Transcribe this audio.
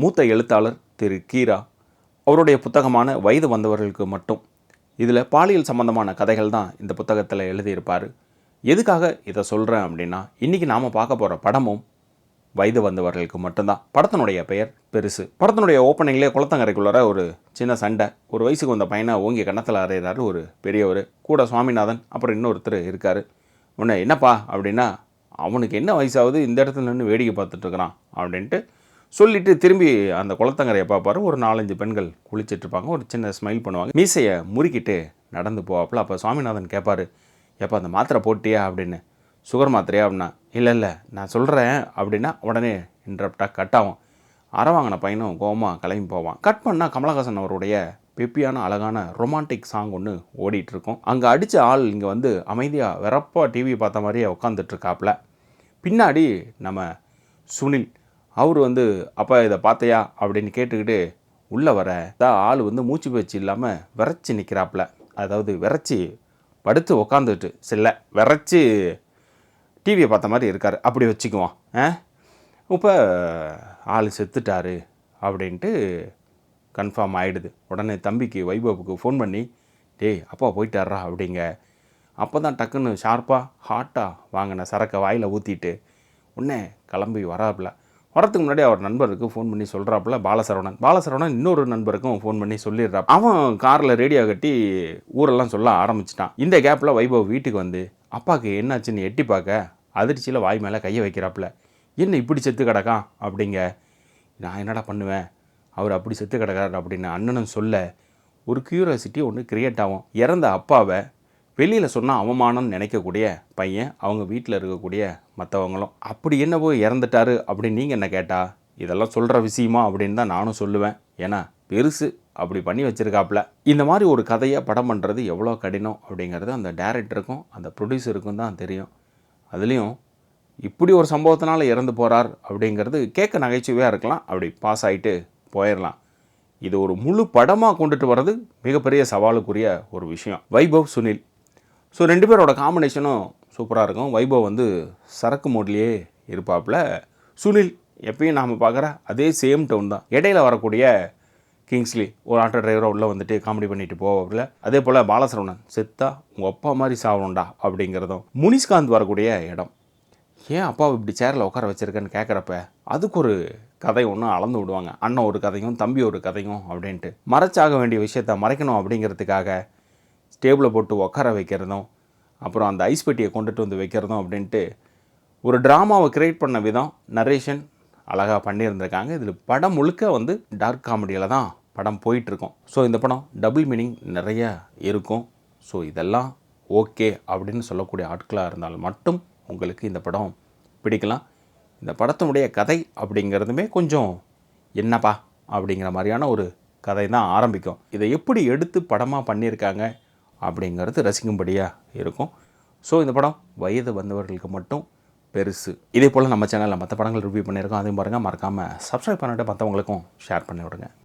மூத்த எழுத்தாளர் திரு கீரா அவருடைய புத்தகமான வயது வந்தவர்களுக்கு மட்டும். இதில் பாலியல் சம்பந்தமான கதைகள் தான் இந்த புத்தகத்தில் எழுதியிருப்பார். எதுக்காக இதை சொல்கிறேன் அப்படின்னா, இன்றைக்கி நாம் பார்க்க போகிற படமும் வயது வந்தவர்களுக்கு மட்டும்தான். படத்தினுடைய பெயர் பெருசு. படத்தினுடைய ஓப்பனிங்லேயே குளத்தங்கரைக்குள்ளார ஒரு சின்ன சண்டை. ஒரு வயசுக்கு வந்த பையனை ஓங்கி கன்னத்தில் அறையிறாரு ஒரு பெரியவர். கூட சுவாமிநாதன் அப்புறம் இன்னொருத்தர் இருக்கார். உன்னை என்னப்பா அப்படின்னா, அவனுக்கு என்ன வயசாகுது, இந்த இடத்துல நின்று வேடிக்கை பார்த்துட்ருக்குறான் அப்படின்ட்டு சொல்லிவிட்டு திரும்பி அந்த குளத்தங்கரையை பார்ப்பார். ஒரு 4-5 பெண்கள் குளிச்சிட்ருப்பாங்க. ஒரு சின்ன ஸ்மைல் பண்ணுவாங்க. மீசையை முறுக்கிட்டு நடந்து போவாப்பில். அப்போ சுவாமிநாதன் கேட்பார், எப்போ அந்த மாத்திரை போட்டியா அப்படின்னு. சுகர் மாத்திரையா அப்படின்னா, இல்லை நான் சொல்கிறேன் அப்படின்னா உடனே இன்டரப்டாக கட் ஆகும். வாங்கின பையனும் கோவமாக கிளம்பி போவான். கட் பண்ணால் கமலஹாசன் அவருடைய பெப்பியான அழகான ரொமான்டிக் சாங் ஒன்று ஓடிட்டுருக்கும். அங்கே அடித்த ஆள் இங்கே வந்து அமைதியாக வெறப்பாக டிவி பார்த்த மாதிரியே உட்காந்துட்ருக்காப்புல. பின்னாடி நம்ம சுனில் அவர் வந்து, அப்பா இதை பார்த்தையா அப்படின்னு கேட்டுக்கிட்டு உள்ளே வர ஆள் வந்து மூச்சு பேச்சு இல்லாமல் விரைச்சி நிற்கிறாப்புல. அதாவது விரைச்சி படுத்து உக்காந்துட்டு விரைச்சி டிவியை பார்த்த மாதிரி இருக்கார் அப்படி வச்சுக்குவோம். இப்போ ஆள் செத்துட்டாரு அப்படின்ட்டு கன்ஃபார்ம் ஆகிடுது. உடனே தம்பிக்கு வைபவுக்கு ஃபோன் பண்ணி, டேய் அப்பா போயிட்டாரா அப்படிங்க. அப்போ தான் டக்குன்னு ஷார்ப்பாக ஹாட்டாக வாங்கின சரக்கை வாயில் ஊற்றிட்டு உடனே கிளம்பி வராப்புல. வரத்துக்கு முன்னாடி அவர் நண்பருக்கு ஃபோன் பண்ணி சொல்கிறாப்புல பாலசரவணன் இன்னொரு நண்பருக்கும் ஃபோன் பண்ணி சொல்லிடுறான். அவன் காரில் ரேடியோ கட்டி ஊரெல்லாம் சொல்ல ஆரம்பிச்சிட்டான். இந்த கேப்பில் வைபவ் வீட்டுக்கு வந்து அப்பாவுக்கு என்னாச்சுன்னு எட்டி பார்க்க அதிர்ச்சியில் வாய் மேலே கையை வைக்கிறாப்புல. என்ன இப்படி செத்து கிடக்கான் அப்படிங்க. நான் என்னடா பண்ணுவேன், அவர் அப்படி செத்து கிடக்காரு அப்படின்னு அண்ணனும் சொல்ல ஒரு க்யூரியாசிட்டி ஒன்று கிரியேட் ஆகும். இறந்த அப்பாவை வெளியில் சொன்னால் அவமானம்னு நினைக்கக்கூடிய பையன், அவங்க வீட்டில் இருக்கக்கூடிய மற்றவங்களும். அப்படி என்ன போய் இறந்துட்டாரு அப்படின்னு நீங்கள் என்ன கேட்டால், இதெல்லாம் சொல்கிற விஷயமா அப்படின்னு தான் நானும் சொல்லுவேன். ஏன்னா பெருசு அப்படி பண்ணி வச்சுருக்காப்புல. இந்த மாதிரி ஒரு கதையை படம் பண்ணுறது எவ்வளோ கடினம் அப்படிங்கிறது அந்த டைரக்டருக்கும் அந்த ப்ரொடியூசருக்கும் தான் தெரியும். அதுலேயும் இப்படி ஒரு சம்பவத்தினால இறந்து போகிறார் அப்படிங்கிறது கேட்க நகைச்சுவையாக இருக்கலாம், அப்படி பாஸ் ஆகிட்டு போயிடலாம். இது ஒரு முழு படமாக கொண்டுட்டு வர்றது மிகப்பெரிய சவாலுக்குரிய ஒரு விஷயம். வைபவ் சுனில், ஸோ 2 பேரோட காம்பினேஷனும் சூப்பராக இருக்கும். வைபவ் வந்து சரக்கு மோட்லேயே இருப்பாப்புல. சுனில் எப்பயும் நாம் பார்க்குற அதே சேம் டவுன் தான். இடையில வரக்கூடிய கிங்ஸ்லி ஒரு ஆட்டோ டிரைவராக உள்ளே வந்துட்டு காமெடி பண்ணிட்டு போவாப்புல. அதே போல் பாலசரவணன் செத்தா உங்கள் அப்பா மாதிரி சாவணும்டா அப்படிங்கிறதும். முனிஷ்காந்த் வரக்கூடிய இடம், ஏன் அப்பாவை இப்படி சேரில் உட்கார வச்சுருக்கேன்னு கேட்குறப்ப அதுக்கு ஒரு கதை ஒன்று அளந்து விடுவாங்க. அண்ணன் ஒரு கதையும் தம்பி ஒரு கதையும் அப்படின்ட்டு மறைச்சாக வேண்டிய விஷயத்த மறைக்கணும் அப்படிங்கிறதுக்காக ஸ்டேபிளை போட்டு உட்கார வைக்கிறதும், அப்புறம் அந்த ஐஸ் பெட்டியை கொண்டுட்டு வந்து வைக்கிறதும் அப்படின்ட்டு ஒரு ட்ராமாவை க்ரியேட் பண்ண விதம், நரேஷன் அழகாக பண்ணியிருந்திருக்காங்க. இதில் படம் முழுக்க வந்து டார்க் காமெடியில் தான் படம் போயிட்டுருக்கோம். ஸோ இந்த படம் டபுள் மீனிங் நிறைய இருக்கும். ஸோ இதெல்லாம் ஓகே அப்படின்னு சொல்லக்கூடிய ஆட்களாக இருந்தால் மட்டும் உங்களுக்கு இந்த படம் பிடிக்கலாம். இந்த படத்தினுடைய கதை அப்படிங்கிறதுமே கொஞ்சம் என்னப்பா அப்படிங்கிற மாதிரியான ஒரு கதை தான் ஆரம்பிக்கும். இதை எப்படி எடுத்து படமாக பண்ணியிருக்காங்க அப்படிங்கிறது ரசிக்கும்படியாக இருக்கும். ஸோ இந்த படம் வயது வந்தவர்களுக்கு மட்டும் பெருசு. இதே போல் நம்ம சேனலில் மற்ற படங்கள் ரிவ்யூ பண்ணியிருக்கோம். அதையும் பாருங்கள். மறக்காமல் சப்ஸ்கிரைப் பண்ணிவிட்டு மற்றவங்களுக்கும் ஷேர் பண்ணி விடுங்க.